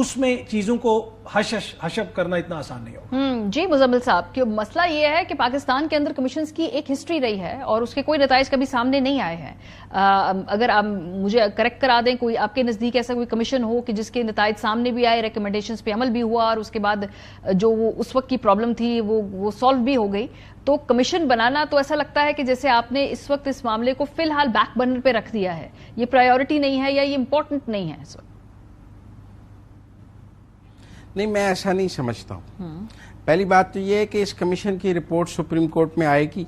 اس میں چیزوں کو حشب کرنا اتنا آسان نہیں ہوگا. جی مزمل صاحب، کہ مسئلہ یہ ہے کہ پاکستان کے اندر کمیشنز کی ایک ہسٹری رہی ہے اور اس کے کوئی نتائج کبھی سامنے نہیں آئے ہیں. اگر آپ مجھے کریکٹ کرا دیں، کوئی آپ کے نزدیک ایسا کوئی کمیشن ہو کہ جس کے نتائج سامنے بھی آئے، ریکمنڈیشنز پہ عمل بھی ہوا اور اس کے بعد جو وہ اس وقت کی پرابلم تھی وہ سالو بھی ہو گئی، تو کمیشن بنانا تو ایسا لگتا ہے کہ جیسے آپ نے اس وقت اس معاملے کو فی الحال بیک برنر پہ رکھ دیا ہے، یہ پرائیورٹی نہیں ہے یا یہ امپورٹنٹ نہیں ہے اس وقت؟ نہیں، میں ایسا نہیں سمجھتا ہوں. پہلی بات تو یہ ہے کہ اس کمیشن کی رپورٹ سپریم کورٹ میں آئے گی،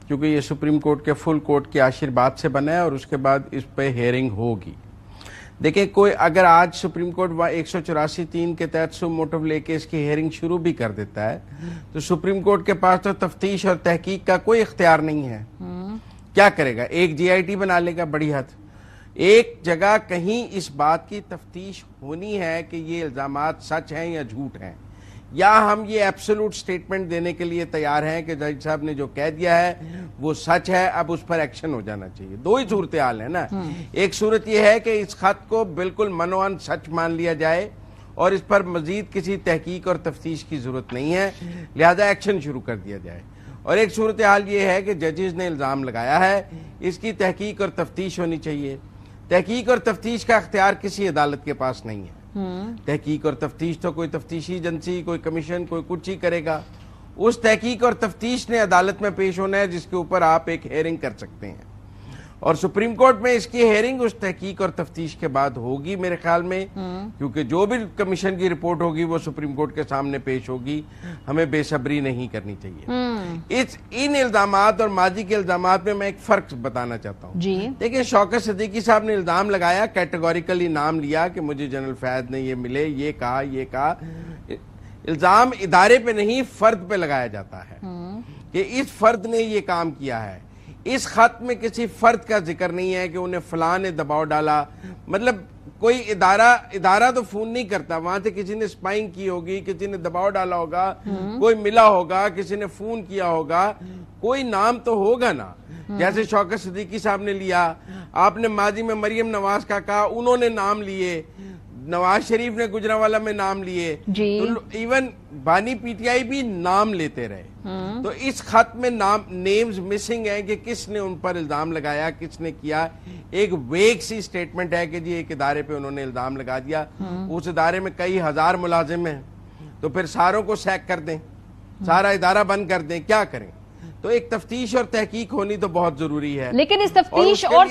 کیونکہ یہ سپریم کورٹ کے فل کورٹ کے آشرواد سے بنا ہے اور اس کے بعد اس پہ ہیئرنگ ہوگی. دیکھیں، کوئی اگر آج سپریم کورٹ 184(3) کے تحت سو موٹو لے کے اس کی ہیئرنگ شروع بھی کر دیتا ہے تو سپریم کورٹ کے پاس تو تفتیش اور تحقیق کا کوئی اختیار نہیں ہے. کیا کرے گا؟ ایک جی آئی ٹی بنا لے گا بڑی حد. ایک جگہ کہیں اس بات کی تفتیش ہونی ہے کہ یہ الزامات سچ ہیں یا جھوٹ ہیں، یا ہم یہ ایبسولوٹ سٹیٹمنٹ دینے کے لیے تیار ہیں کہ جج صاحب نے جو کہہ دیا ہے وہ سچ ہے، اب اس پر ایکشن ہو جانا چاہیے. دو ہی صورتحال ہیں نا. ایک صورت یہ ہے کہ اس خط کو بالکل منوان سچ مان لیا جائے اور اس پر مزید کسی تحقیق اور تفتیش کی ضرورت نہیں ہے، لہذا ایکشن شروع کر دیا جائے. اور ایک صورتحال یہ ہے کہ ججز نے الزام لگایا ہے، اس کی تحقیق اور تفتیش ہونی چاہیے. تحقیق اور تفتیش کا اختیار کسی عدالت کے پاس نہیں ہے. تحقیق اور تفتیش تو کوئی تفتیشی ایجنسی، کوئی کمیشن، کوئی کچھ ہی کرے گا. اس تحقیق اور تفتیش نے عدالت میں پیش ہونا ہے جس کے اوپر آپ ایک ہیئرنگ کر سکتے ہیں، اور سپریم کورٹ میں اس کی ہیئرنگ اس تحقیق اور تفتیش کے بعد ہوگی میرے خیال میں، کیونکہ جو بھی کمیشن کی رپورٹ ہوگی وہ سپریم کورٹ کے سامنے پیش ہوگی. ہمیں بے صبری نہیں کرنی چاہیے. ان الزامات اور ماضی کے الزامات میں ایک فرق بتانا چاہتا ہوں. دیکھیں، شوکت صدیقی صاحب نے الزام لگایا، کیٹیگوریکلی نام لیا کہ مجھے جنرل فیض نے یہ ملے، یہ کہا. الزام ادارے پہ نہیں، فرد پہ لگایا جاتا ہے کہ اس فرد نے یہ کام کیا ہے. اس خط میں کسی فرد کا ذکر نہیں ہے کہ انہیں فلاں نے دباؤ ڈالا. مطلب کوئی ادارہ تو فون نہیں کرتا، وہاں سے کسی نے سپائنگ کی ہوگی، کسی نے دباؤ ڈالا ہوگا، کوئی ملا ہوگا، کسی نے فون کیا ہوگا، کوئی نام تو ہوگا نا. جیسے شوکت صدیقی صاحب نے لیا، آپ نے ماضی میں مریم نواز کا کہا، انہوں نے نام لیے، نواز شریف نے گجرانوالہ میں نام لیے، ایون بانی پی ٹی آئی بھی نام لیتے رہے. تو اس خط میں نیمز مسنگ ہیں کہ کس نے ان پر الزام لگایا، کس نے کیا. ایک ویگ سی سٹیٹمنٹ ہے کہ جی ایک ادارے پہ انہوں نے الزام لگا دیا. اس ادارے میں کئی ہزار ملازم ہیں، تو پھر ساروں کو سیک کر دیں، سارا ادارہ بند کر دیں، کیا کریں؟ تو ایک تفتیش اور تحقیق ہونی تو بہت ضروری ہے. لیکن اس تفتیش اور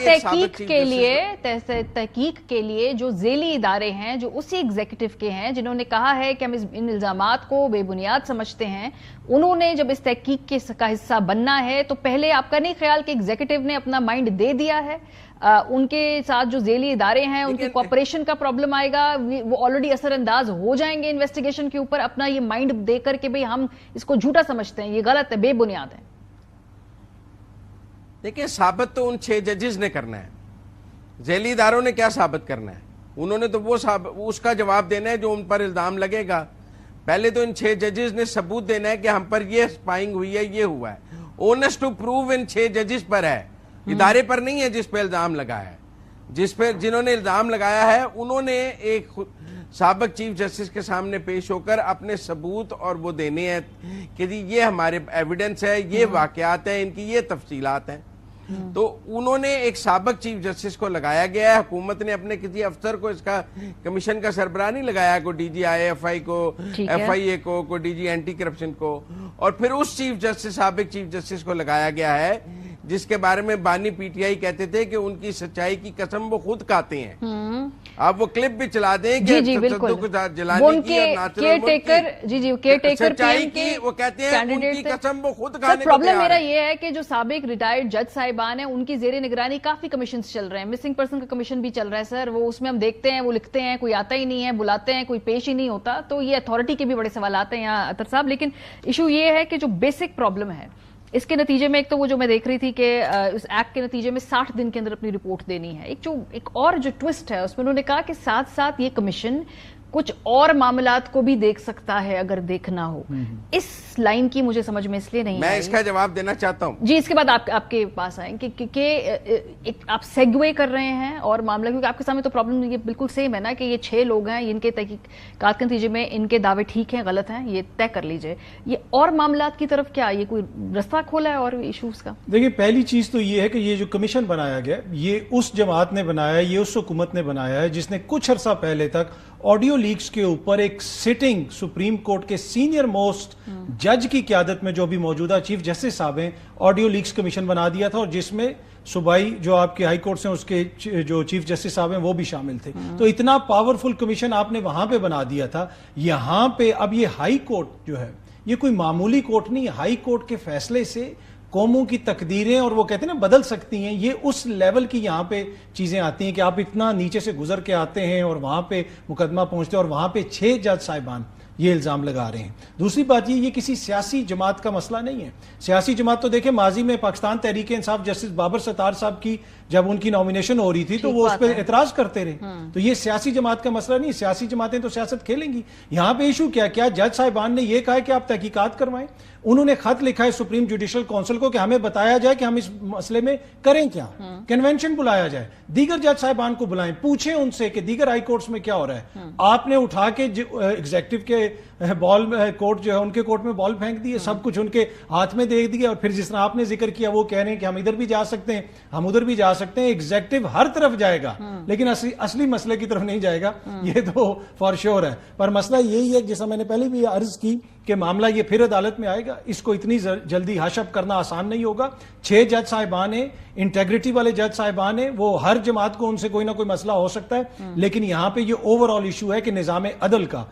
تحقیق کے لیے جو ذیلی ادارے ہیں، جو اسی ایگزیکٹو کے ہیں، جنہوں نے کہا ہے کہ ہم ان الزامات کو بے بنیاد سمجھتے ہیں، انہوں نے جب اس تحقیق کا حصہ بننا ہے تو پہلے آپ کا نہیں خیال کہ ایگزیکٹو نے اپنا مائنڈ دے دیا ہے؟ ان کے ساتھ جو ذیلی ادارے ہیں ان کی کوآپریشن کا پرابلم آئے گا، وہ آلریڈی اثر انداز ہو جائیں گے انویسٹیگیشن کے اوپر، اپنا یہ مائنڈ دے کر کے بھئی ہم اس کو جھوٹا سمجھتے ہیں، یہ غلط ہے، بے بنیاد ہے. دیکھیں، ثابت تو ان 6 ججز نے کرنا ہے. ذیلی اداروں نے کیا ثابت کرنا ہے؟ انہوں نے تو اس کا جواب دینا ہے جو ان پر الزام لگے گا. پہلے تو ان 6 ججز نے ثبوت دینا ہے کہ ہم پر یہ سپائنگ ہوئی ہے، یہ ہوا ہے. اونس ٹو پروو ان 6 ججز پر ہے، ادارے پر نہیں ہے جس پہ الزام لگا ہے. جنہوں نے الزام لگایا ہے انہوں نے ایک سابق چیف جسٹس کے سامنے پیش ہو کر اپنے ثبوت اور وہ دینے ہیں کہ جی یہ ہمارے ایویڈنس ہے، یہ واقعات ہیں، ان کی یہ تفصیلات ہیں. تو انہوں نے ایک سابق چیف جسٹس کو لگایا گیا ہے. حکومت نے اپنے کسی افسر کو اس کا کمیشن کا سربراہ نہیں لگایا، کوئی ڈی جی آئی ایف آئی کو، ایف آئی اے کو، کوئی ڈی جی اینٹی کرپشن کو، اور پھر اس چیف جسٹس، سابق چیف جسٹس کو لگایا گیا ہے جس کے بارے میں بانی پی ٹی آئی کہتے تھے کہ ان کی سچائی کی قسم وہ خود کھاتے ہیں. آپ وہ کلپ بھی چلا دیں کہ جلانی کی اور ناصر سچائی کی، وہ کہتے ہیں ان کی قسم وہ خود کھانے کو تیار ہیں. پرابلم میرا یہ ہے کہ جو سابق ریٹائرڈ جج صاحبان ہیں ان کی زیر نگرانی کافی کمیشنز چل رہے ہیں. مسنگ پرسن کا کمیشن بھی چل رہا ہے سر، وہ اس میں ہم دیکھتے ہیں، وہ لکھتے ہیں، کوئی آتا ہی نہیں ہے، بلاتے ہیں، کوئی پیش ہی نہیں ہوتا. تو یہ اتھارٹی کے بھی بڑے سوالات ہیں یہاں اطہر صاحب. لیکن ایشو یہ ہے کہ جو بیسک پرابلم ہے اس کے نتیجے میں، ایک تو وہ جو میں دیکھ رہی تھی کہ اس ایکٹ کے نتیجے میں 60 دن کے اندر اپنی رپورٹ دینی ہے. ایک اور جو ٹوسٹ ہے اس میں انہوں نے کہا کہ ساتھ ساتھ یہ کمیشن کچھ اور معاملات کو بھی دیکھ سکتا ہے اگر دیکھنا ہو. اس لائن کی مجھے سمجھ میں اس لیے نہیں میں آئی. اس کا جواب دینا چاہتا ہوں جی, اس کے بعد آپ کے پاس آئیں کہ آپ سیگوے کر رہے ہیں اور معاملہ, کیونکہ آپ کے سامنے تو پرابلم یہ بالکل سیم ہے نا کہ یہ 6 لوگ ہیں, ان کے تحقیقات کے نتیجے میں ان کے دعوے ٹھیک ہیں غلط ہیں, یہ طے کر لیجئے. یہ اور معاملات کی طرف کیا یہ کوئی رستہ کھولا ہے اور ایشوز کا؟ دیکھیں, پہلی چیز تو یہ ہے کہ یہ جو کمیشن بنایا گیا یہ اس جماعت نے بنایا ہے, یہ اس حکومت نے بنایا ہے جس نے کچھ عرصہ پہلے تک آڈیو لیکس کے اوپر ایک سٹنگ سپریم کورٹ کے سینئر موسٹ جج کی قیادت میں جو بھی موجودہ چیف جسٹس صاحب ہیں آڈیو لیکس کمیشن بنا دیا تھا, اور جس میں صوبائی جو آپ کے ہائی کورٹ سے اس کے جو چیف جسٹس صاحب ہیں وہ بھی شامل تھے. تو اتنا پاورفل کمیشن آپ نے وہاں پہ بنا دیا تھا. یہاں پہ اب یہ ہائی کورٹ جو ہے یہ کوئی معمولی کورٹ نہیں, ہائی کورٹ کے فیصلے سے قوموں کی تقدیریں اور وہ کہتے ہیں نا بدل سکتی ہیں. یہ اس لیول کی یہاں پہ چیزیں آتی ہیں کہ آپ اتنا نیچے سے گزر کے آتے ہیں اور وہاں پہ مقدمہ پہنچتے ہیں اور وہاں پہ 6 جج صاحبان یہ الزام لگا رہے ہیں. دوسری بات یہ کسی سیاسی جماعت کا مسئلہ نہیں ہے. سیاسی جماعت تو دیکھیں ماضی میں پاکستان تحریک انصاف جسٹس بابر ستار صاحب کی جب ان کی نومینیشن ہو رہی تھی تو وہ اس پہ اعتراض کرتے رہے. تو یہ سیاسی جماعت کا مسئلہ نہیں, سیاسی جماعتیں تو سیاست کھیلیں گی. یہاں پہ ایشو کیا جج صاحبان نے یہ کہا ہے کہ آپ تحقیقات کروائیں. انہوں نے خط لکھا ہے سپریم جوڈیشل کونسل کو کہ ہمیں بتایا جائے کہ ہم اس مسئلے میں کریں کیا. کنونشن بلایا جائے, دیگر جج صاحبان کو بلائیں, پوچھیں ان سے کہ دیگر ہائی کورٹس میں کیا ہو رہا ہے. آپ نے اٹھا کے ایگزیکٹو کے بال کورٹ جو ہے ان کے کورٹ میں بال پھینک دیے, سب کچھ ان کے ہاتھ میں دے دیا, اور پھر جس طرح آپ نے ذکر کیا وہ کہہ رہے ہیں کہ ہم ادھر بھی جا سکتے ہیں ہم ادھر بھی جا سکتے ہیں. ایگزیکٹو ہر طرف جائے گا لیکن اصلی مسئلے کی طرف نہیں جائے گا, یہ تو فار شیور ہے. پر مسئلہ یہی ہے جیسا میں نے پہلے بھی عرض کی کہ معاملہ یہ پھر عدالت میں آئے گا. اس کو اتنی جلدی ہش اپ کرنا آسان نہیں ہوگا. 6 جج صاحبان ہیں, انٹیگریٹی والے جج صاحبان ہیں, وہ ہر جماعت کو ان سے کوئی نہ کوئی مسئلہ ہو سکتا ہے, لیکن یہاں پہ یہ اوور آل ایشو ہے کہ نظام عدل کا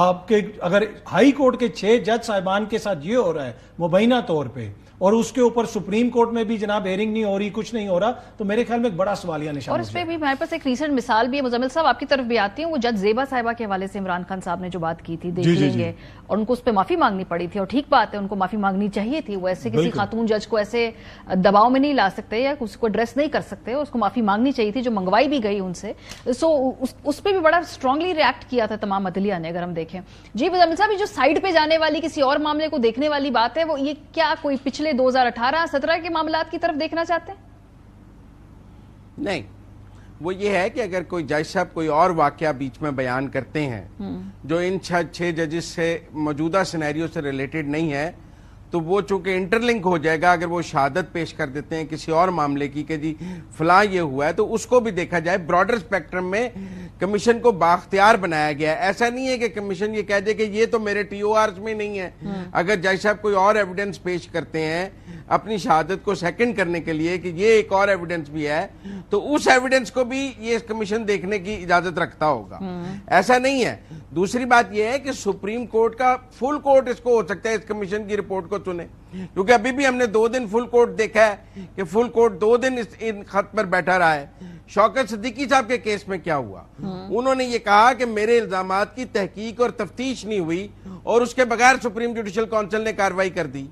آپ کے اگر ہائی کورٹ کے 6 جج صاحبان کے ساتھ یہ ہو رہا ہے مبینہ طور پہ, اور اس کے اوپر سپریم کورٹ میں بھی جناب ہیئرنگ نہیں ہو رہی, کچھ نہیں ہو رہا, تو میرے خیال میں ایک بڑا سوالیہ نشان. اور اس پہ بھی ہمارے پاس ایک ریسنٹ مثال بھی ہے. مزمل صاحب آپ کی طرف بھی آتی ہوں, وہ جج زیبا صاحبہ کے حوالے سے عمران خان صاحب نے جو بات کی تھی دیکھ لیں گے, اور ان کو اس پہ معافی مانگنی پڑی تھی, اور ٹھیک بات ہے ان کو معافی مانگنی چاہیے تھی. وہ ایسے کسی خاتون جج کو ایسے دباؤ میں نہیں لا سکتے یا اس کو ایڈریس نہیں کر سکتے, اس کو معافی مانگنی چاہیے تھی جو منگوائی بھی گئی ان سے. سو اس پہ بھی بڑا اسٹرانگلی ریئیکٹ کیا تھا تمام عدلیہ نے اگر ہم دیکھیں. جی مزمل صاحب, یہ جو سائڈ پہ جانے والی کسی اور معاملے کو دیکھنے والی بات ہے, وہ یہ کیا کوئی پچھلے 2018-17 کے معاملات کی طرف دیکھنا چاہتے ہیں؟ نہیں, وہ یہ ہے کہ اگر کوئی جج صاحب کوئی اور واقعہ بیچ میں بیان کرتے ہیں جو ان 6 ججز سے موجودہ سینیریو سے ریلیٹڈ نہیں ہے, تو وہ چونکہ انٹر لنک ہو جائے گا. اگر وہ شہادت پیش کر دیتے ہیں کسی اور معاملے کی کہ جی فلاں یہ ہوا ہے, تو اس کو بھی دیکھا جائے. براڈر اسپیکٹرم میں کمیشن کو بااختیار بنایا گیا ہے. ایسا نہیں ہے کہ کمیشن یہ کہہ دے کہ یہ تو میرے ٹی او آرز میں نہیں ہے. اگر جج صاحب کوئی اور ایویڈنس پیش کرتے ہیں اپنی شہادت کو سیکنڈ کرنے کے لیے کہ یہ ایک اور ایویڈنس بھی ہے, تو اس ایویڈنس کو بھی یہ کمیشن دیکھنے کی اجازت رکھتا ہوگا. ایسا نہیں ہے. دوسری بات یہ ہے کہ سپریم کورٹ کا فل کورٹ اس کو ہو سکتا ہے اس کمیشن کی رپورٹ کو چنے, کیونکہ ابھی بھی ہم نے 2 دن فل کورٹ دیکھا ہے کہ فل کورٹ 2 دن ان خط پر بیٹھا رہا ہے. شوکت صدیقی صاحب کے کیس میں کیا ہوا, انہوں نے یہ کہا کہ میرے الزامات کی تحقیق اور تفتیش نہیں ہوئی, اور اس کے بغیر سپریم جوڈیشل کونسل نے کارروائی کر دی.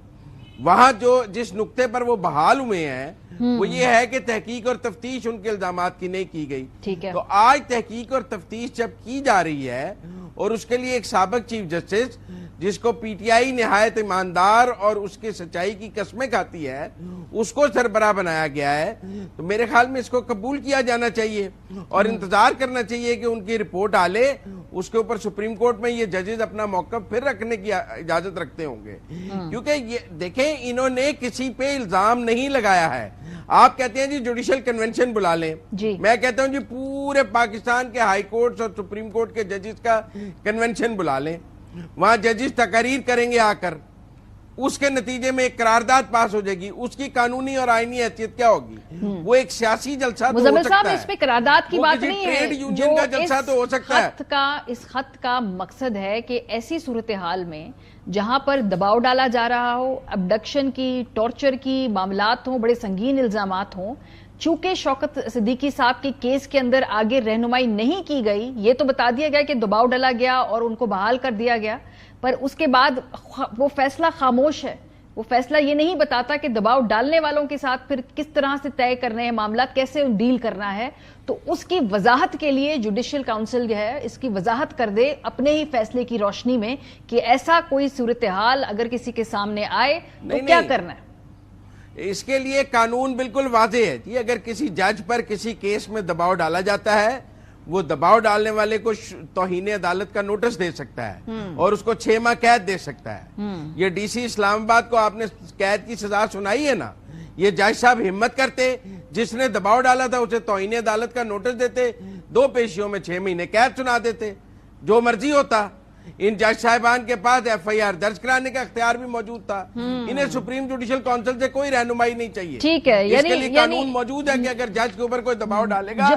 وہاں جس نقطے پر وہ بحال ہوئے ہیں وہ یہ ہے کہ تحقیق اور تفتیش ان کے الزامات کی نہیں کی گئی. تو آج تحقیق اور تفتیش جب کی جا رہی ہے اور اس کے لیے ایک سابق چیف جسٹس جس کو پی ٹی آئی نہایت ایماندار اور اس کے سچائی کی قسمیں کھاتی ہے اس کو سربراہ بنایا گیا ہے, تو میرے خیال میں اس کو قبول کیا جانا چاہیے اور انتظار کرنا چاہیے کہ ان کی رپورٹ آ لے. اس کے اوپر سپریم کورٹ میں یہ ججز اپنا موقف پھر رکھنے کی اجازت رکھتے ہوں گے, کیونکہ یہ دیکھیں انہوں نے کسی پہ الزام نہیں لگایا ہے. آپ کہتے ہیں جی جوڈیشل کنونشن بلا لیں, میں کہتا ہوں جی پورے پاکستان کے ہائی کورٹس اور سپریم کورٹ کے ججز کا کنونشن بلا لیں, وہاں ججز تقاریر کریں گے آ کر, اس کے نتیجے میں ایک قرارداد پاس ہو جائے گی. اس کی قانونی اور آئینی حیثیت کیا ہوگی؟ وہ ایک سیاسی جلسہ تو ہو سکتا ہے, اس پہ قرارداد کی بات نہیں ہے, ٹریڈ یونین کا جلسہ تو ہو سکتا ہے. اس خط کا مقصد ہے کہ ایسی صورتحال میں جہاں پر دباؤ ڈالا جا رہا ہو, ابڈکشن کی, ٹارچر کی معاملات ہوں, بڑے سنگین الزامات ہوں, چونکہ شوکت صدیقی صاحب کے کیس کے اندر آگے رہنمائی نہیں کی گئی, یہ تو بتا دیا گیا کہ دباؤ ڈالا گیا اور ان کو بحال کر دیا گیا, پر اس کے بعد وہ فیصلہ خاموش ہے وہ فیصلہ یہ نہیں بتاتا کہ دباؤ ڈالنے والوں کے ساتھ پھر کس طرح سے طے کرنے ہیں معاملات, کیسے ڈیل کرنا ہے. تو اس کی وضاحت کے لیے جوڈیشل کاؤنسل جو ہے اس کی وضاحت کر دے اپنے ہی فیصلے کی روشنی میں کہ ایسا کوئی صورتحال اگر کسی کے سامنے آئے تو کیا کرنا ہے. اس کے لیے قانون بالکل واضح ہے جی. اگر کسی جج پر کسی کیس میں دباؤ ڈالا جاتا ہے, وہ دباؤ ڈالنے والے کو توہین عدالت کا نوٹس دے سکتا ہے اور اس کو 6 ماہ قید دے سکتا ہے. یہ ڈی سی اسلام آباد کو آپ نے قید کی سزا سنائی ہے نا, یہ جج صاحب ہمت کرتے, جس نے دباؤ ڈالا تھا اسے توہین عدالت کا نوٹس دیتے, 2 پیشیوں میں 6 مہینے قید سنا دیتے, جو مرضی ہوتا. ان جج صاحبان کے پاس ایف آئی آر درج کرانے کا اختیار بھی موجود تھا. انہیں سپریم جوڈیشل کونسل سے کوئی رہنمائی نہیں چاہیے. ٹھیک ہے, اس کے لیے قانون موجود ہے کہ اگر جج کے اوپر کوئی دباؤ ڈالے گا,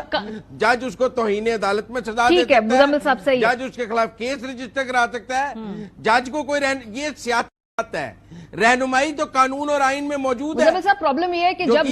جج اس کو توہین عدالت میں سزا دے سکتا ہے, جج اس کے خلاف کیس رجسٹر کرا سکتا ہے. جج کو کوئی یہ سیاست ہے, رہنمائی تو قانون اور آئین میں موجود ہے. صاحب پرابلم یہ ہے کہ جب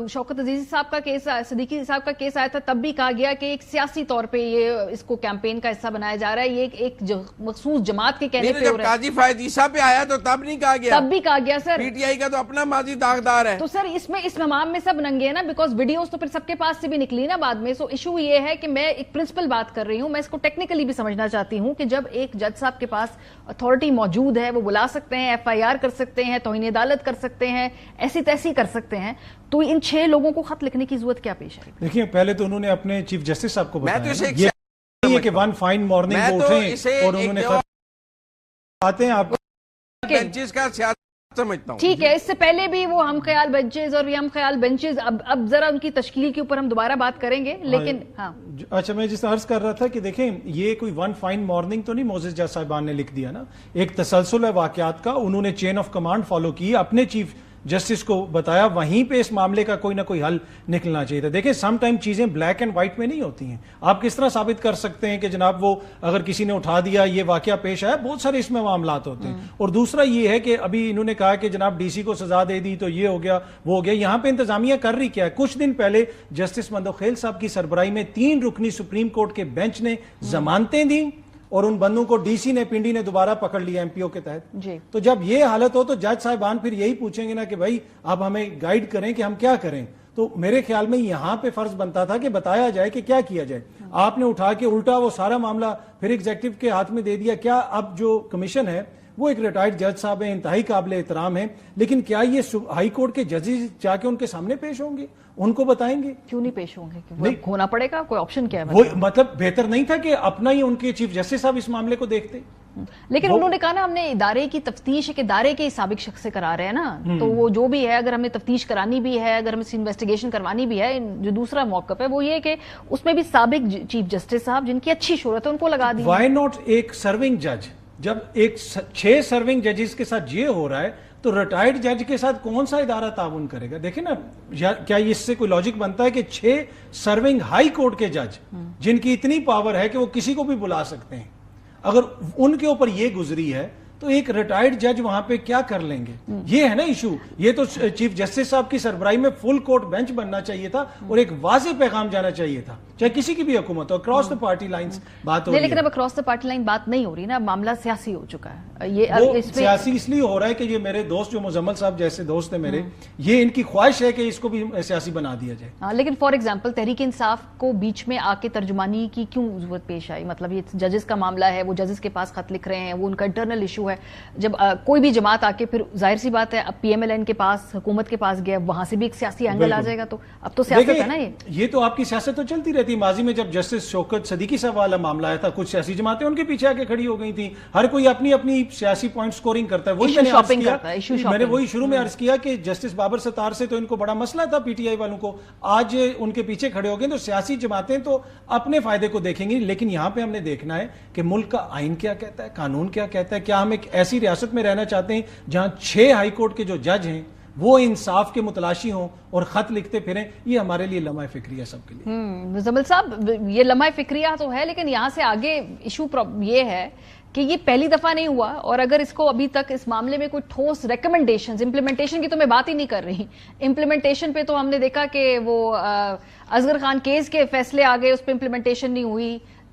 شوکت عزیزی صاحب کا کیس, صدیقی صاحب کا کیس آیا تھا, تب بھی کہا گیا کہ ایک سیاسی طور پہ یہ اس کو کیمپین کا حصہ بنایا جا رہا ہے, یہ ایک مخصوص جماعت کے کہنے پہ ہو رہا ہے. قاضی فائز عیسیٰ پہ آیا تو تب نہیں کہا گیا, تب بھی کہا گیا سر پی ٹی آئی کا تو اپنا ماضی داغدار ہے. تو سر اس مہام میں سب ننگے ہیں نا, بیکاز ویڈیوز تو پھر سب کے پاس سے بھی نکلی نا بعد میں. سو ایشو یہ ہے کہ میں ایک پرنسپل بات کر رہی ہوں, میں اس کو ٹیکنیکلی بھی سمجھنا چاہتی ہوں کہ جب ایک جج صاحب کے پاس اتھارٹی موجود ہے, وہ بلا سکتے ہیں, ایف آئی آر کر سکتے ہیں, توہین عدالت کر سکتے ہیں, ایسی تیسی کر سکتے ہیں, تو ان 6 لوگوں کو خط لکھنے کی ضرورت کیا پیش آئی؟ دیکھیے پہلے تو انہوں نے اپنے چیف جسٹس صاحب کو بتایا یہ کہ ون فائن مارننگ وہ اٹھیں اور انہوں نے آتے ہیں آپ بینچز کا سیاست سمجھتا ہوں. ٹھیک ہے, اس سے پہلے بھی وہ ہم خیال بینچز اور ہم خیال بینچز, اب ذرا ان کی تشکیل کے اوپر ہم دوبارہ بات کریں گے, لیکن ہاں اچھا میں جس عرض کر رہا تھا کہ دیکھیں یہ کوئی ون فائن مارننگ تو نہیں موزز جج صاحبان نے لکھ دیا نا, ایک تسلسل ہے واقعات کا, انہوں نے چین آف کمانڈ فالو کی, اپنے چیف جسٹس کو بتایا, وہیں پہ اس معاملے کا کوئی نہ کوئی حل نکلنا چاہیے تھا. دیکھیں سم ٹائم چیزیں بلیک اینڈ وائٹ میں نہیں ہوتی ہیں. آپ کس طرح ثابت کر سکتے ہیں کہ جناب وہ اگر کسی نے اٹھا دیا یہ واقعہ پیش آیا, بہت سارے اس میں معاملات ہوتے ہیں. اور دوسرا یہ ہے کہ ابھی انہوں نے کہا کہ جناب ڈی سی کو سزا دے دی تو یہ ہو گیا وہ ہو گیا. یہاں پہ انتظامیہ کر رہی کیا ہے؟ کچھ دن پہلے جسٹس مندوخیل صاحب کی سربراہی میں 3 رکنی سپریم کورٹ کے بینچ نے ضمانتیں دیں اور ان بندوں کو ڈی سی نے پنڈی نے دوبارہ پکڑ لیا ایم پی او کے تحت. تو جب یہ حالت ہو تو جج صاحبان پھر یہی پوچھیں گے نا کہ بھائی اب ہمیں گائیڈ کریں کہ ہم کیا کریں. تو میرے خیال میں یہاں پہ فرض بنتا تھا کہ بتایا جائے کہ کیا کیا جائے. آپ نے اٹھا کے الٹا وہ سارا معاملہ پھر ایگزیکٹو کے ہاتھ میں دے دیا. کیا اب جو کمیشن ہے وہ ایک ریٹائرڈ جج صاحب ہیں, انتہائی قابل احترام ہیں, لیکن کیا یہ ہائی کورٹ کے ججز جا کے ان کے سامنے پیش ہوں گے, ان کو بتائیں گے؟ کیوں نہیں پیش ہوں گے؟ ہونا پڑے گا, کوئی آپشن کیا ہے؟ وہ مطلب بہتر نہیں تھا کہ اپنا ہی ان کے چیف جسٹس صاحب اس معاملے کو دیکھتے؟ لیکن انہوں نے کہا نا ہم نے ادارے کی تفتیش ایک ادارے کے سابق شخص سے کرا رہے ہیں نا, تو وہ جو بھی ہے اگر ہمیں تفتیش کرانی بھی ہے, اگر ہمیں انویسٹیگیشن کروانی بھی ہے, جو دوسرا موقف ہے وہ یہ کہ اس میں بھی سابق چیف جسٹس صاحب جن کی اچھی شہرت ہے ان کو لگا دی. وائی ناٹ ایک سرونگ جج؟ جب ایک 6 سرونگ ججز کے ساتھ یہ ہو رہا ہے تو ریٹائرڈ جج کے ساتھ کون سا ادارہ تعاون کرے گا؟ دیکھیں نا, کیا اس سے کوئی لاجک بنتا ہے کہ 6 سرونگ ہائی کورٹ کے جج جن کی اتنی پاور ہے کہ وہ کسی کو بھی بلا سکتے ہیں, اگر ان کے اوپر یہ گزری ہے تو ایک ریٹائرڈ جج وہاں پہ کیا کر لیں گے؟ یہ ہے نا ایشو. یہ تو چیف جسٹس صاحب کی سربراہی میں فل کورٹ بینچ بننا چاہیے تھا اور ایک واضح پیغام جانا چاہیے تھا, چاہے کسی کی بھی حکومت ہو. اکراس دا پارٹی لائنز بات ہو رہی ہے, لیکن اب اکراس دا پارٹی لائن بات نہیں ہو رہی نا, اب معاملہ سیاسی ہو چکا ہے. یہ سیاسی اس لیے ہو رہا ہے کہ یہ میرے دوست جو مزمل صاحب جیسے دوست ہیں میرے, یہ ان کی خواہش ہے کہ اس کو بھی سیاسی بنا دیا جائے. ہاں, لیکن فار ایگزامپل تحریک انصاف کو بیچ میں آ کے ترجمانی کی کیوں ضرورت پیش آئی؟ مطلب یہ ججز کا معاملہ ہے, وہ ججز کے پاس خط لکھ رہے ہیں, وہ ان کا انٹرنل ایشو ہے. جب کوئی بھی جماعت آ کے پھر ظاہر سی بات ہے اب پی ایم ایل این کے پاس, حکومت کے پاس گیا, وہاں سے بھی ایک سیاسی اینگل آ جائے گا. تو اب تو سیاست ہے نا, یہ تو آپ کی سیاست تو چلتی رہتی. ماضی میں جب جسٹس شوکت صدیقی صاحب والا معاملہ آیا تھا, کچھ سیاسی جماعتیں ان کے پیچھے آ کے کھڑی ہو گئی تھیں. ہر کوئی اپنی اپنی سیاسی پوائنٹ سکورنگ کرتا ہے. میں نے وہی شروع میں عرض کیا کہ جسٹس بابر ستار سے تو ان کو بڑا مسئلہ تھا پی ٹی آئی والوں کو, آج ان کے پیچھے کھڑے ہو گئے. تو سیاسی جماعتیں تو اپنے فائدے کو دیکھیں گی, لیکن یہاں پہ ہم نے دیکھنا ہے کہ ملک کا آئین کیا کہتا ہے, قانون کیا کہتا ہے. کیا ہم ایک ایسی ریاست میں رہنا چاہتے ہیں جہاں 6 ہائی کورٹ کے جو جج ہیں وہ انصاف کے متلاشی ہوں اور خط لکھتے پھریں؟ یہ ہمارے لیے لمحہ فکریہ سب کے لیے. مزمل صاحب یہ لمحہ فکریہ تو ہے, لیکن یہاں سے آگے ایشو یہ ہے کہ یہ پہلی دفعہ نہیں ہوا, اور اگر اس کو ابھی تک اس معاملے میں کوئی ٹھوس ریکمنڈیشنز, امپلیمنٹیشن کی تو میں بات ہی نہیں کر رہی, امپلیمنٹیشن پہ تو ہم نے دیکھا کہ وہ اصغر خان کیس کے فیصلے آ گئے, اس پہ امپلیمنٹیشن نہیں ہوئی.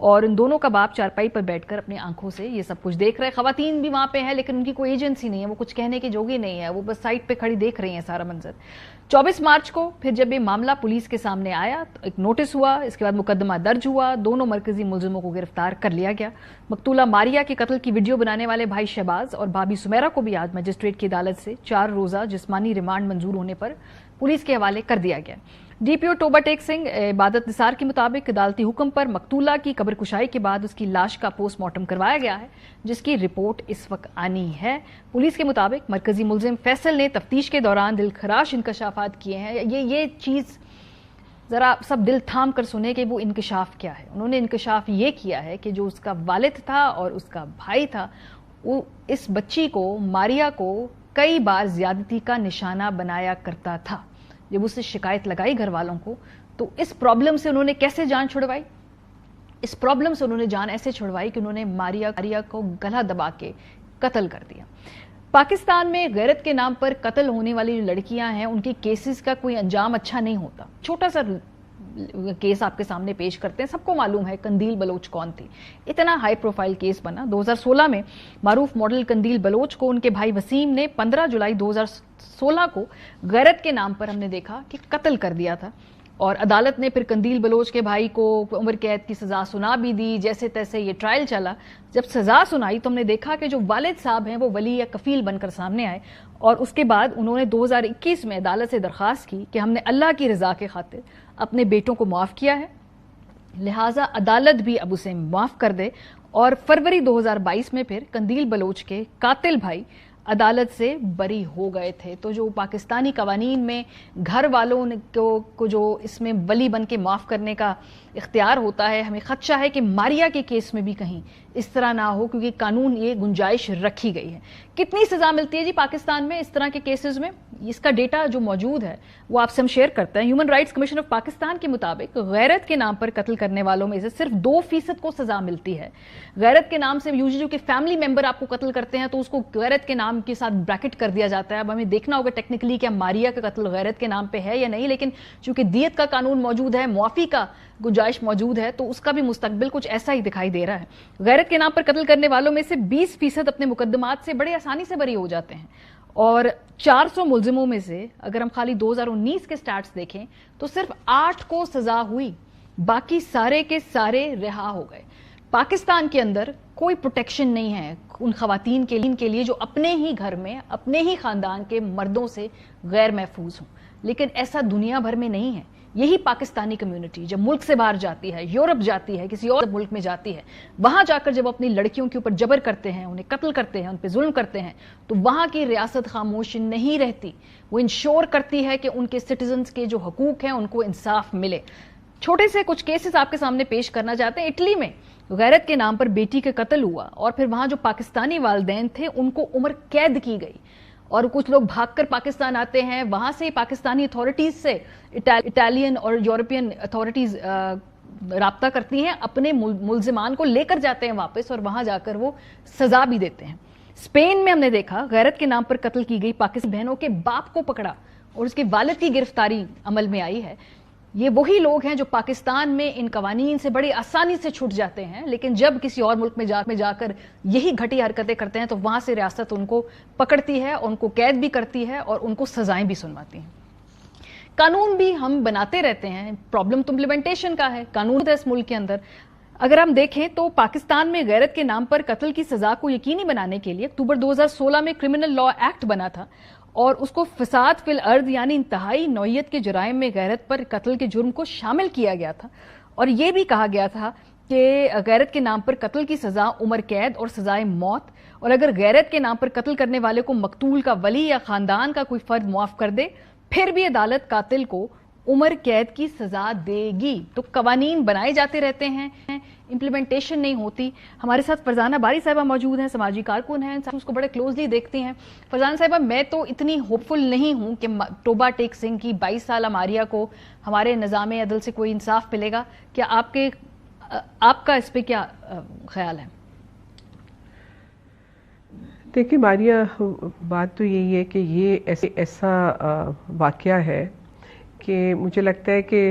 اور ان دونوں کا باپ چارپائی پر بیٹھ کر اپنی آنکھوں سے یہ سب کچھ دیکھ رہے. خواتین بھی وہاں پہ ہیں لیکن ان کی کوئی ایجنسی نہیں ہے, وہ کچھ کہنے کی جوگی نہیں ہے, وہ بس سائٹ پہ کھڑی دیکھ رہی ہیں سارا منظر. 24 مارچ کو پھر جب یہ معاملہ پولیس کے سامنے آیا تو ایک نوٹس ہوا, اس کے بعد مقدمہ درج ہوا, دونوں مرکزی ملزموں کو گرفتار کر لیا گیا. مقتولہ ماریہ کے قتل کی ویڈیو بنانے والے بھائی شہباز اور بھابھی سمیرہ کو بھی آج مجسٹریٹ کی عدالت سے 4 روزہ جسمانی ریمانڈ منظور ہونے پر پولیس کے حوالے کر دیا گیا. ڈی پی او توبہ ٹیک سنگھ عبادت نثار کے مطابق عدالتی حکم پر مقتولہ کی قبر کشائی کے بعد اس کی لاش کا پوسٹ مارٹم کروایا گیا ہے, جس کی رپورٹ اس وقت آنی ہے. پولیس کے مطابق مرکزی ملزم فیصل نے تفتیش کے دوران دلخراش انکشافات کیے ہیں. یہ چیز ذرا سب دل تھام کر سنے کہ وہ انکشاف کیا ہے. انہوں نے انکشاف یہ کیا ہے کہ جو اس کا والد تھا اور اس کا بھائی تھا, وہ اس بچی کو, ماریہ کو, کئی بار زیادتی کا نشانہ بنایا کرتا تھا. جب اس سے شکایت لگائی گھر والوں کو تو اس پرابلم سے انہوں نے کیسے جان چھڑوائی؟ اس پرابلم سے انہوں نے جان ایسے چھڑوائی کہ انہوں نے ماریہ کو گلا دبا کے قتل کر دیا. پاکستان میں غیرت کے نام پر قتل ہونے والی جو لڑکیاں ہیں ان کی کیسز کا کوئی انجام اچھا نہیں ہوتا. چھوٹا سا کیس آپ کے سامنے پیش کرتے ہیں. سب کو معلوم ہے قندیل بلوچ کون تھی. اتنا ہائی پروفائل کیس بنا 2016 میں. معروف ماڈل قندیل بلوچ کو ان کے بھائی وسیم نے 15 جولائی 2016 کو غیرت کے نام پر ہم نے دیکھا کہ قتل کر دیا تھا, اور عدالت نے پھر قندیل بلوچ کے بھائی کو عمر قید کی سزا سنا بھی دی. جیسے تیسے یہ ٹرائل چلا. جب سزا سنائی تو ہم نے دیکھا کہ جو والد صاحب ہیں وہ ولی یا کفیل بن کر سامنے آئے, اور اس کے بعد انہوں نے 2021 میں عدالت سے درخواست کی کہ ہم نے اللہ کی رضا کے خاطر اپنے بیٹوں کو معاف کیا ہے, لہٰذا عدالت بھی اب اسے معاف کر دے. اور فروری 2022 میں پھر قندیل بلوچ کے قاتل بھائی عدالت سے بری ہو گئے تھے. تو جو پاکستانی قوانین میں گھر والوں کو جو اس میں ولی بن کے معاف کرنے کا اختیار ہوتا ہے, ہمیں خدشہ ہے کہ ماریہ کے کیس میں بھی کہیں اس طرح نہ ہو, کیونکہ قانون یہ گنجائش رکھی گئی ہے. کتنی سزا ملتی ہے جی پاکستان میں اس طرح کے کیسز میں؟ اس کا ڈیٹا جو موجود ہے وہ آپ سے ہم شیئر کرتے ہیں. Human rights commission of Pakistan کے مطابق غیرت کے نام پر قتل کرنے والوں میں سے صرف 2% کو سزا ملتی ہے. غیرت کے نام سے یوزلی کہ فیملی ممبر آپ کو قتل کرتے ہیں تو اس کو غیرت کے نام کے ساتھ بریکٹ کر دیا جاتا ہے. اب ہمیں دیکھنا ہوگا ٹیکنیکلی کہ ماریہ کا قتل غیرت کے نام پہ ہے یا نہیں, لیکن چونکہ دیت کا قانون موجود ہے, معافی کا گنجائش موجود ہے, تو اس کا بھی مستقبل کچھ ایسا ہی دکھائی دے رہا ہے. غیرت کے نام پر قتل کرنے والوں میں سے 20% اپنے مقدمات سے بڑے آسانی سے بری ہو جاتے ہیں, اور 400 ملزموں میں سے اگر ہم خالی 2019 کے سٹیٹس دیکھیں تو صرف 8 کو سزا ہوئی, باقی سارے کے سارے رہا ہو گئے. پاکستان کے اندر کوئی پروٹیکشن نہیں ہے ان خواتین کے لیے جو اپنے ہی گھر میں اپنے ہی خاندان کے مردوں سے غیر محفوظ ہوں, لیکن ایسا دنیا بھر میں نہیں ہے. یہی پاکستانی کمیونٹی جب ملک سے باہر جاتی ہے, یورپ جاتی ہے, کسی اور ملک میں جاتی ہے, وہاں جا کر جب اپنی لڑکیوں کے اوپر جبر کرتے ہیں, انہیں قتل کرتے ہیں, ان پہ ظلم کرتے ہیں, تو وہاں کی ریاست خاموش نہیں رہتی. وہ انشور کرتی ہے کہ ان کے سٹیزنز کے جو حقوق ہیں ان کو انصاف ملے. چھوٹے سے کچھ کیسز آپ کے سامنے پیش کرنا چاہتے ہیں. اٹلی میں غیرت کے نام پر بیٹی کا قتل ہوا, اور پھر وہاں جو پاکستانی والدین تھے ان کو عمر قید کی گئی, اور کچھ لوگ بھاگ کر پاکستان آتے ہیں, وہاں سے پاکستانی اتھارٹیز سے اٹالین اور یورپین اتھارٹیز رابطہ کرتی ہیں, اپنے ملزمان کو لے کر جاتے ہیں واپس, اور وہاں جا کر وہ سزا بھی دیتے ہیں. اسپین میں ہم نے دیکھا غیرت کے نام پر قتل کی گئی پاکستانی بہنوں کے باپ کو پکڑا اور اس کے والد کی گرفتاری عمل میں آئی ہے. یہ وہی لوگ ہیں جو پاکستان میں ان قوانین سے بڑی آسانی سے چھوٹ جاتے ہیں, لیکن جب کسی اور ملک میں جا کر یہی گھٹی حرکتیں کرتے ہیں تو وہاں سے ریاست ان کو پکڑتی ہے, ان کو قید بھی کرتی ہے اور ان کو سزائیں بھی سنواتی ہیں. قانون بھی ہم بناتے رہتے ہیں, پرابلم تو امپلیمنٹیشن کا ہے. قانون ہے اس ملک کے اندر. اگر ہم دیکھیں تو پاکستان میں غیرت کے نام پر قتل کی سزا کو یقینی بنانے کے لیے اکتوبر 2016 میں کرمنل لا ایکٹ بنا تھا, اور اس کو فساد فی الارض یعنی انتہائی نوعیت کے جرائم میں غیرت پر قتل کے جرم کو شامل کیا گیا تھا. اور یہ بھی کہا گیا تھا کہ غیرت کے نام پر قتل کی سزا عمر قید اور سزائے موت, اور اگر غیرت کے نام پر قتل کرنے والے کو مقتول کا ولی یا خاندان کا کوئی فرد معاف کر دے پھر بھی عدالت قاتل کو عمر قید کی سزا دے گی. تو قوانین بنائے جاتے رہتے ہیں, امپلیمنٹیشن نہیں ہوتی. ہمارے ساتھ فرزانہ باری صاحبہ موجود ہیں, سماجی کارکن ہیں, اس کو بڑے کلوزلی دیکھتی ہیں. فرزانہ صاحبہ, میں تو اتنی ہوپ فل نہیں ہوں کہ توبہ ٹیک سنگھ کی 22 سالہ ماریہ کو ہمارے نظام عدل سے کوئی انصاف ملے گا. کیا آپ کا اس پہ کیا خیال ہے؟ دیکھیں ماریہ, بات تو یہی ہے کہ یہ ایسا واقعہ ہے کہ مجھے لگتا ہے کہ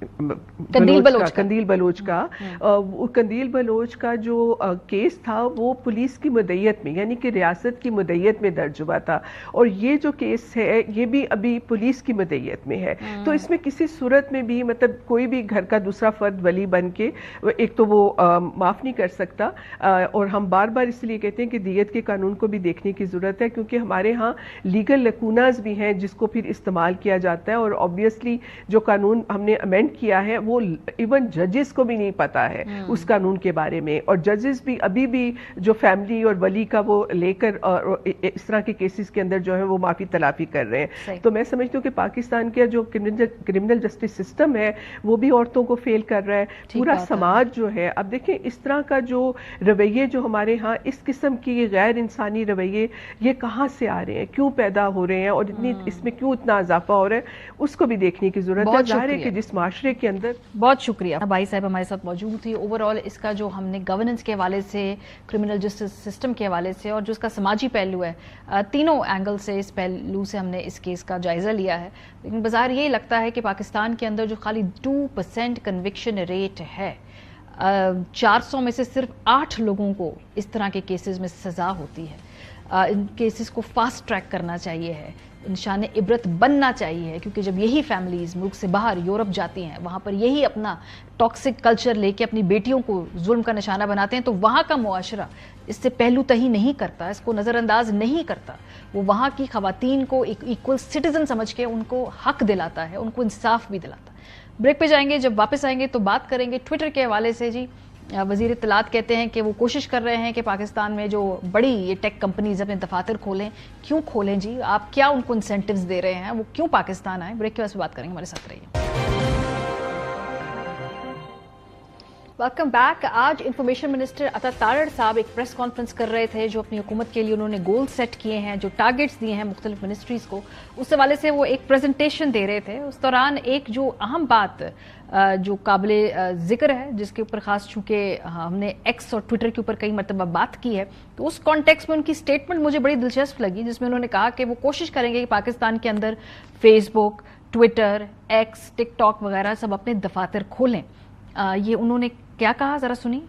قندیل بلوچ کا قندیل بلوچ کا جو کیس تھا وہ پولیس کی مدعیت میں یعنی کہ ریاست کی مدعیت میں درج ہوا تھا، اور یہ جو کیس ہے یہ بھی ابھی پولیس کی مدعیت میں ہے. تو اس میں کسی صورت میں بھی مطلب کوئی بھی گھر کا دوسرا فرد ولی بن کے ایک تو وہ معاف نہیں کر سکتا، اور ہم بار بار اس لیے کہتے ہیں کہ دیت کے قانون کو بھی دیکھنے کی ضرورت ہے، کیونکہ ہمارے ہاں لیگل لکوناز بھی ہیں جس کو پھر استعمال کیا جاتا ہے، اور آبویسلی جو قانون ہم نے امینڈ کیا ہے وہ ایون ججز کو بھی نہیں پتا ہے اس قانون کے بارے میں، اور ججز بھی ابھی بھی جو فیملی اور ولی کا وہ لے کر اس طرح کے کیسز کے اندر جو ہے وہ معافی تلافی کر رہے ہیں. تو میں سمجھتی ہوں کہ پاکستان کا جو کرمنل جسٹس سسٹم ہے وہ بھی عورتوں کو فیل کر رہا ہے. پورا سماج جو ہے، اب دیکھیں اس طرح کا جو رویے جو ہمارے ہاں اس قسم کی غیر انسانی رویے یہ کہاں سے آ رہے ہیں، کیوں پیدا ہو رہے ہیں، اور اس میں کیوں اتنا اضافہ ہو رہا ہے، اس کو بھی دیکھنے کی ضرورت ہے. ظاہر ہے کہ جس معاشرے کے اندر. بہت شکریہ بھائی صاحب ہمارے ساتھ موجود تھی. اوور آل اس کا جو ہم نے گورننس کے حوالے سے، کرمنل جسٹس سسٹم کے حوالے سے، اور جو اس کا سماجی پہلو ہے، تینوں اینگل سے اس پہلو سے ہم نے اس کیس کا جائزہ لیا ہے. لیکن بظاہر یہی لگتا ہے کہ پاکستان کے اندر جو خالی 2% کنوکشن ریٹ ہے، 400 میں سے صرف 8 لوگوں کو اس طرح کے کیسز میں سزا ہوتی ہے. ان کیسز کو فاسٹ ٹریک کرنا چاہیے ہے، نشان عبرت بننا چاہیے، کیونکہ جب یہی فیملیز ملک سے باہر یورپ جاتی ہیں، وہاں پر یہی اپنا ٹاکسک کلچر لے کے اپنی بیٹیوں کو ظلم کا نشانہ بناتے ہیں، تو وہاں کا معاشرہ اس سے پہلو تہی نہیں کرتا، اس کو نظر انداز نہیں کرتا. وہ وہاں کی خواتین کو ایک ایکول سٹیزن سمجھ کے ان کو حق دلاتا ہے، ان کو انصاف بھی دلاتا ہے. بریک پہ جائیں گے، جب واپس آئیں گے تو بات کریں گے ٹویٹر کے حوالے سے. جی وزیر اطلاعات کہتے ہیں کہ وہ کوشش کر رہے ہیں کہ پاکستان میں جو بڑی یہ ٹیک کمپنیز اپنے دفاتر کھولیں. کیوں کھولیں جی؟ آپ کیا ان کو انسینٹیوز دے رہے ہیں؟ وہ کیوں پاکستان آئیں؟ بریک کے بعد بات کریں گے، ہمارے ساتھ رہیے. Welcome back. آج انفارمیشن منسٹر عطا تارڑ صاحب ایک پریس کانفرنس کر رہے تھے جو اپنی حکومت کے لیے انہوں نے گول سیٹ کیے ہیں، جو ٹارگٹس دیے ہیں مختلف منسٹریز کو، اس حوالے سے وہ ایک پریزنٹیشن دے رہے تھے. اس دوران ایک جو اہم بات جو قابل ذکر ہے، جس کے اوپر خاص چونکہ ہم نے ایکس اور ٹویٹر کے اوپر کئی مرتبہ بات کی ہے، تو اس کانٹیکس میں ان کی سٹیٹمنٹ مجھے بڑی دلچسپ لگی، جس میں انہوں نے کہا کہ وہ کوشش کریں گے کہ پاکستان کے اندر فیس بک، ٹویٹر، ایکس، ٹک ٹاک وغیرہ سب اپنے دفاتر کھولیں. یہ انہوں نے کیا کہا، ذرا سنیں.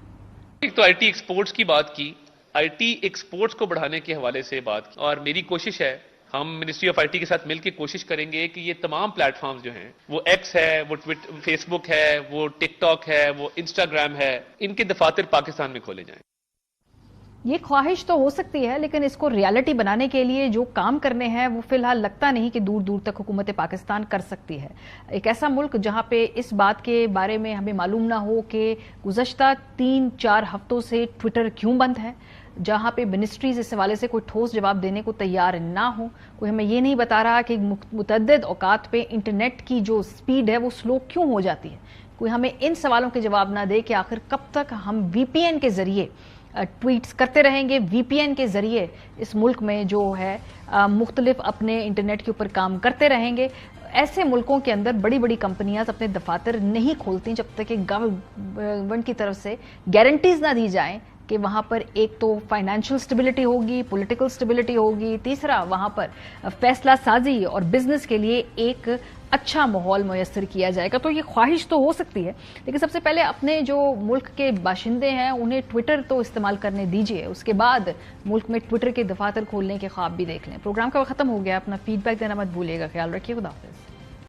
ایک تو آئی ٹی ایکسپورٹس کی بات کی، آئی ٹی ایکسپورٹس کو بڑھانے کے حوالے سے بات کی، اور میری کوشش ہے، ہم منسٹری آف آئی ٹی کے ساتھ مل کے کوشش کریں گے کہ یہ تمام پلیٹ فارمز جو ہیں، وہ ایکس ہے، وہ فیس بک ہے، وہ ٹک ٹاک ہے، وہ انسٹاگرام ہے، ان کے دفاتر پاکستان میں کھولے جائیں. یہ خواہش تو ہو سکتی ہے، لیکن اس کو ریالٹی بنانے کے لیے جو کام کرنے ہیں وہ فی الحال لگتا نہیں کہ دور دور تک حکومت پاکستان کر سکتی ہے. ایک ایسا ملک جہاں پہ اس بات کے بارے میں ہمیں معلوم نہ ہو کہ گزشتہ 3-4 ہفتوں سے ٹویٹر کیوں بند ہے، جہاں پہ منسٹریز اس حوالے سے کوئی ٹھوس جواب دینے کو تیار نہ ہو، کوئی ہمیں یہ نہیں بتا رہا کہ متعدد اوقات پہ انٹرنیٹ کی جو سپیڈ ہے وہ سلو کیوں ہو جاتی ہے، کوئی ہمیں ان سوالوں کے جواب نہ دے کہ آخر کب تک ہم وی پی این کے ذریعے ٹویٹس کرتے رہیں گے، وی پی این کے ذریعے اس ملک میں جو ہے مختلف اپنے انٹرنیٹ کے اوپر کام کرتے رہیں گے. ایسے ملکوں کے اندر بڑی بڑی کمپنیاں اپنے دفاتر نہیں کھولتی جب تک کہ گورنمنٹ کی طرف سے گارنٹیز نہ دی جائیں کہ وہاں پر ایک تو فائنینشیل سٹیبلٹی ہوگی، پولیٹیکل سٹیبلٹی ہوگی، تیسرا وہاں پر فیصلہ سازی اور بزنس کے لیے ایک اچھا ماحول میسر کیا جائے گا. تو یہ خواہش تو ہو سکتی ہے، لیکن سب سے پہلے اپنے جو ملک کے باشندے ہیں انہیں ٹویٹر تو استعمال کرنے دیجیے، اس کے بعد ملک میں ٹویٹر کے دفاتر کھولنے کے خواب بھی دیکھ لیں. پروگرام کا وقت ختم ہو گیا. اپنا فیڈ بیک دینا مت بھولیے گا. خیال رکھیے. خدا حافظ.